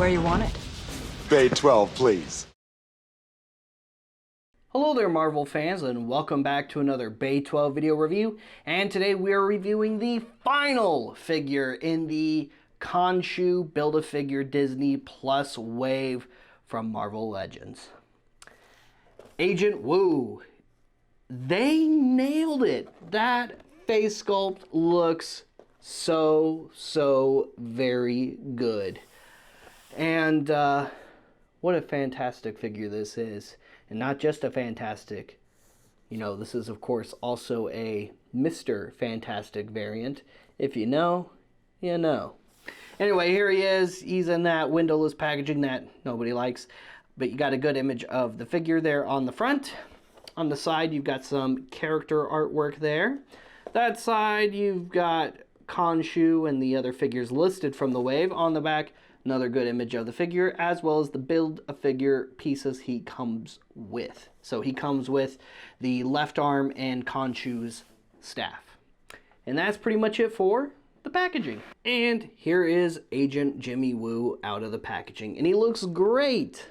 where you want it. Bay 12, please. Hello there, Marvel fans, and welcome back to another Bay 12 video review. And today we are reviewing the final figure in the Khonshu Build-A-Figure Disney Plus wave from Marvel Legends. Agent Woo. They nailed it. That face sculpt looks so very good. And what a fantastic figure this is. And not just a fantastic, this is of course also a Mr. Fantastic variant. If you know, you know. Anyway, here he is. He's in that windowless packaging that nobody likes. But you got a good image of the figure there on the front. On the side, you've got some character artwork there. That side, you've got Khonshu and the other figures listed from the wave. On the back, another good image of the figure, as well as the Build-A-Figure pieces he comes with. So he comes with the left arm and Khonshu's staff. And that's pretty much it for the packaging. And here is Agent Jimmy Woo out of the packaging. And he looks great.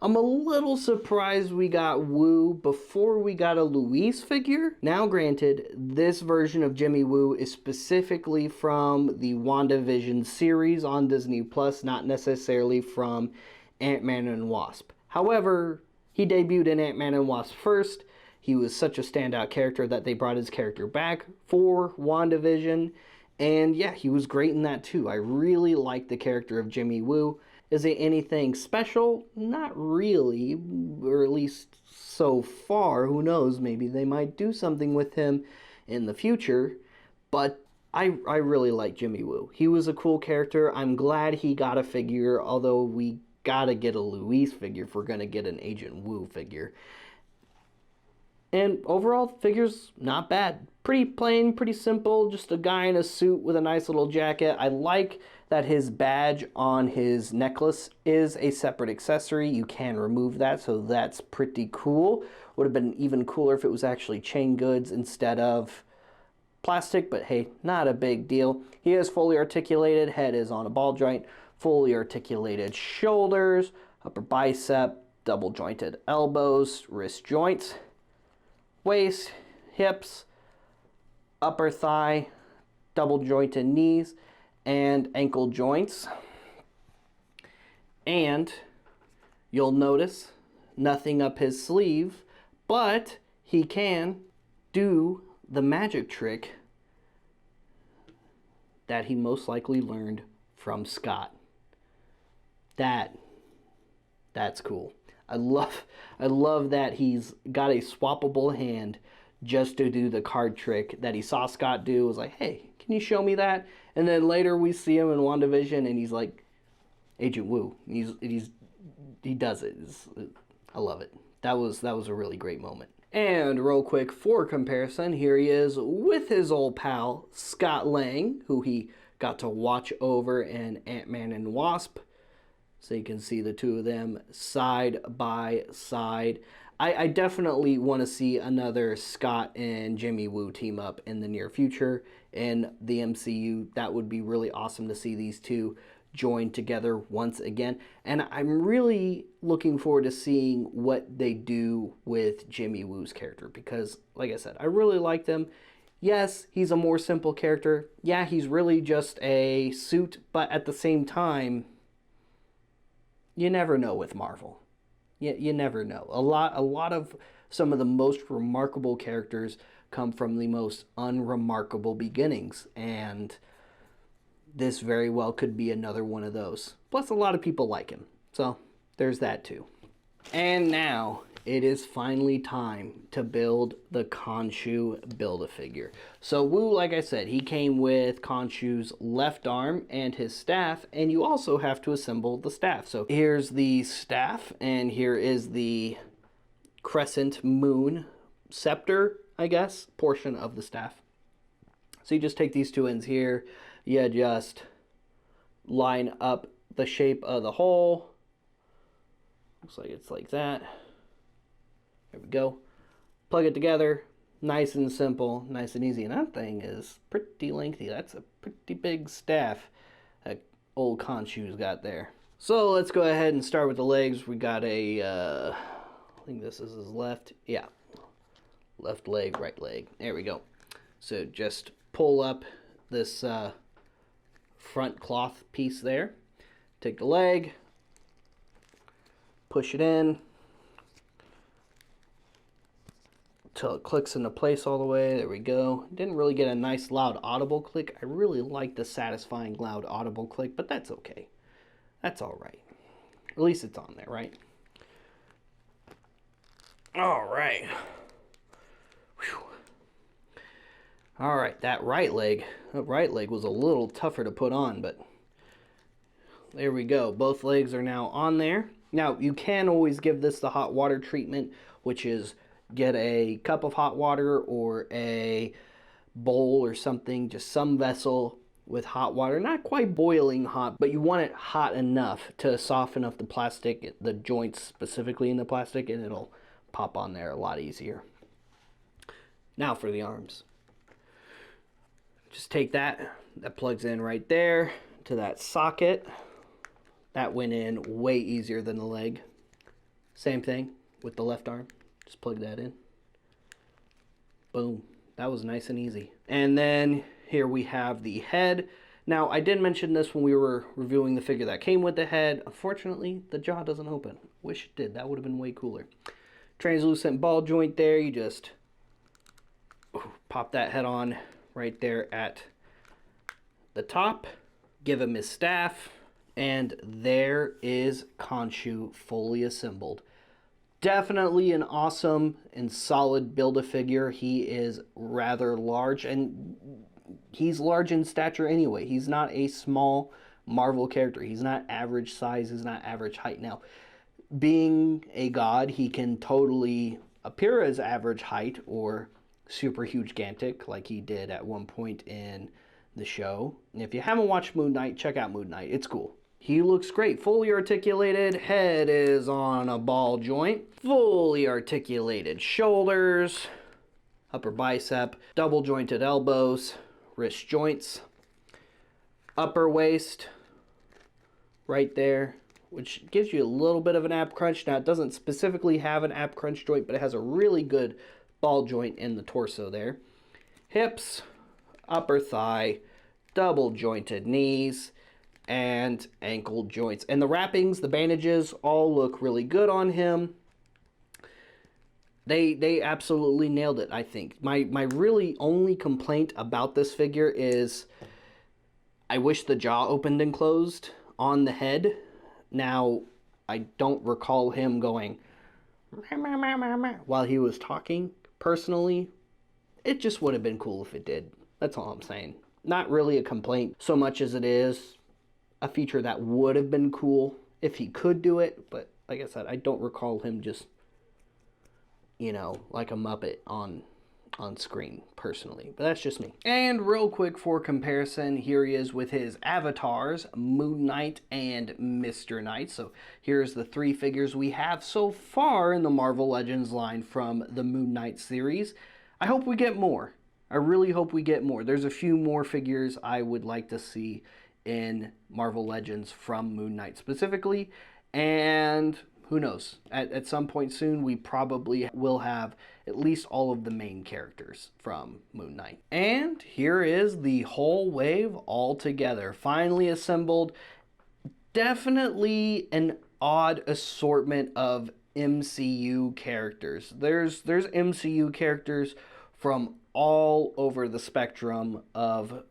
I'm a little surprised we got Woo before we got a Luis figure. Now granted, this version of Jimmy Woo is specifically from the WandaVision series on Disney Plus, not necessarily from Ant-Man and Wasp. However, he debuted in Ant-Man and Wasp first. He was such a standout character that they brought his character back for WandaVision. And yeah, he was great in that too. I really like the character of Jimmy Woo. Is it anything special? Not really, or at least so far. Who knows? Maybe they might do something with him in the future. But I really like Jimmy Woo. He was a cool character. I'm glad he got a figure, although we gotta get a Luis figure if we're gonna get an Agent Woo figure. And overall, the figure's not bad. Pretty plain, pretty simple, just a guy in a suit with a nice little jacket. I like that his badge on his necklace is a separate accessory. You can remove that, so that's pretty cool. Would have been even cooler if it was actually chain goods instead of plastic, but hey, not a big deal. He is fully articulated, head is on a ball joint, fully articulated shoulders, upper bicep, double jointed elbows, wrist joints, waist, hips, upper thigh, double jointed knees, and ankle joints. And you'll notice nothing up his sleeve, but he can do the magic trick that he most likely learned from Scott. That's cool. I love that he's got a swappable hand just to do the card trick that he saw Scott do. Was like, hey, can you show me that? And then later we see him in WandaVision and he's like, Agent Woo. He does it. I love it. That was a really great moment. And real quick, for comparison, here he is with his old pal, Scott Lang, who he got to watch over in Ant-Man and Wasp. So you can see the two of them side by side. I definitely want to see another Scott and Jimmy Woo team up in the near future in the MCU. That would be really awesome to see these two join together once again. And I'm really looking forward to seeing what they do with Jimmy Woo's character because, like I said, I really like them. Yes, he's a more simple character. Yeah, he's really just a suit, but at the same time, you never know with Marvel. You never know. A lot of some of the most remarkable characters come from the most unremarkable beginnings, and this very well could be another one of those. Plus, a lot of people like him, so there's that too. And now it is finally time to build the Khonshu Build-A-Figure. So Woo, like I said, he came with Khonshu's left arm and his staff, and you also have to assemble the staff. So here's the staff, and here is the crescent moon scepter, I guess, portion of the staff. So you just take these two ends here, you just line up the shape of the hole. Looks like it's like that. There we go. Plug it together. Nice and simple, nice and easy. And that thing is pretty lengthy. That's a pretty big staff that old Khonshu's got there. So let's go ahead and start with the legs. We got a, I think this is his left. Yeah. Left leg, right leg. There we go. So just pull up this front cloth piece there. Take the leg, push it in till it clicks into place all the way. There we go. Didn't really get a nice loud audible click. I really like the satisfying loud audible click, but that's okay. That's all right. At least it's on there, right? All right. Whew. All right, that right leg was a little tougher to put on, but there we go. Both legs are now on there. Now, you can always give this the hot water treatment, which is get a cup of hot water or a bowl or something, just some vessel with hot water, not quite boiling hot, but you want it hot enough to soften up the plastic, the joints specifically in the plastic, and it'll pop on there a lot easier. Now for the arms. Just take that plugs in right there to that socket. That went in way easier than the leg. Same thing with the left arm. Just plug that in. Boom. That was nice and easy. And then here we have the head. Now, I did mention this when we were reviewing the figure that came with the head. Unfortunately, the jaw doesn't open. Wish it did. That would have been way cooler. Translucent ball joint there. You just pop that head on right there at the top. Give him his staff. And there is Khonshu fully assembled. Definitely an awesome and solid Build-A-Figure. He is rather large, and he's large in stature anyway. He's not a small Marvel character. He's not average size. He's not average height. Now, being a god, he can totally appear as average height or super huge gigantic like he did at one point in the show. And if you haven't watched Moon Knight, check out Moon Knight. It's cool. He looks great. Fully articulated. Head is on a ball joint. Fully articulated shoulders. Upper bicep. Double jointed elbows. Wrist joints. Upper waist. Right there. Which gives you a little bit of an ab crunch. Now, it doesn't specifically have an ab crunch joint, but it has a really good ball joint in the torso there. Hips. Upper thigh. Double jointed knees. And ankle joints. And the wrappings, the bandages, all look really good on him. They absolutely nailed it, I think. My really only complaint about this figure is I wish the jaw opened and closed on the head. Now, I don't recall him going while he was talking, personally. It just would have been cool if it did. That's all I'm saying. Not really a complaint so much as it is a feature that would have been cool if he could do it, but like I said, I don't recall him just, you know, like a Muppet on screen, personally. But that's just me. And real quick for comparison, here he is with his avatars, Moon Knight and Mr. Knight. So here's the three figures we have so far in the Marvel Legends line from the Moon Knight series. I hope we get more. I really hope we get more. There's a few more figures I would like to see in Marvel Legends from Moon Knight specifically, and who knows, at some point soon we probably will have at least all of the main characters from Moon Knight. And here is the whole wave all together, finally assembled. Definitely an odd assortment of MCU characters. There's MCU characters from all over the spectrum of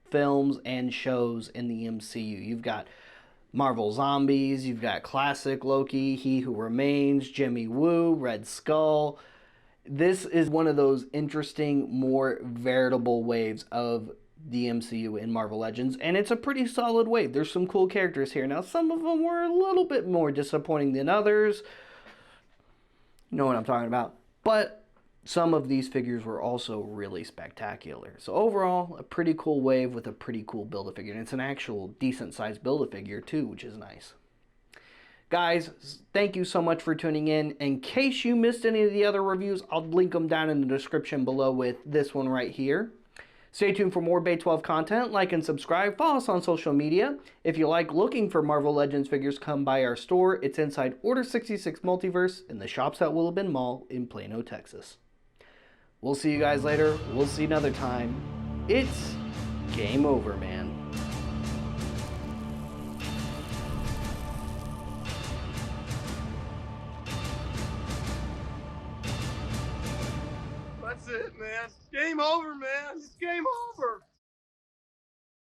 films and shows in the MCU. You've got Marvel Zombies, you've got classic Loki, He Who Remains, Jimmy Woo, Red Skull. This is one of those interesting, more veritable waves of the MCU in Marvel Legends, and it's a pretty solid wave. There's some cool characters here. Now, some of them were a little bit more disappointing than others. You know what I'm talking about. But some of these figures were also really spectacular. So overall, a pretty cool wave with a pretty cool Build-A-Figure. And it's an actual decent-sized Build-A-Figure too, which is nice. Guys, thank you so much for tuning in. In case you missed any of the other reviews, I'll link them down in the description below with this one right here. Stay tuned for more Bay 12 content. Like and subscribe. Follow us on social media. If you like looking for Marvel Legends figures, come by our store. It's inside Order 66 Multiverse in the shops at Willow Bend Mall in Plano, Texas. We'll see you guys later. We'll see you another time. It's game over, man. That's it, man. Game over, man. It's game over.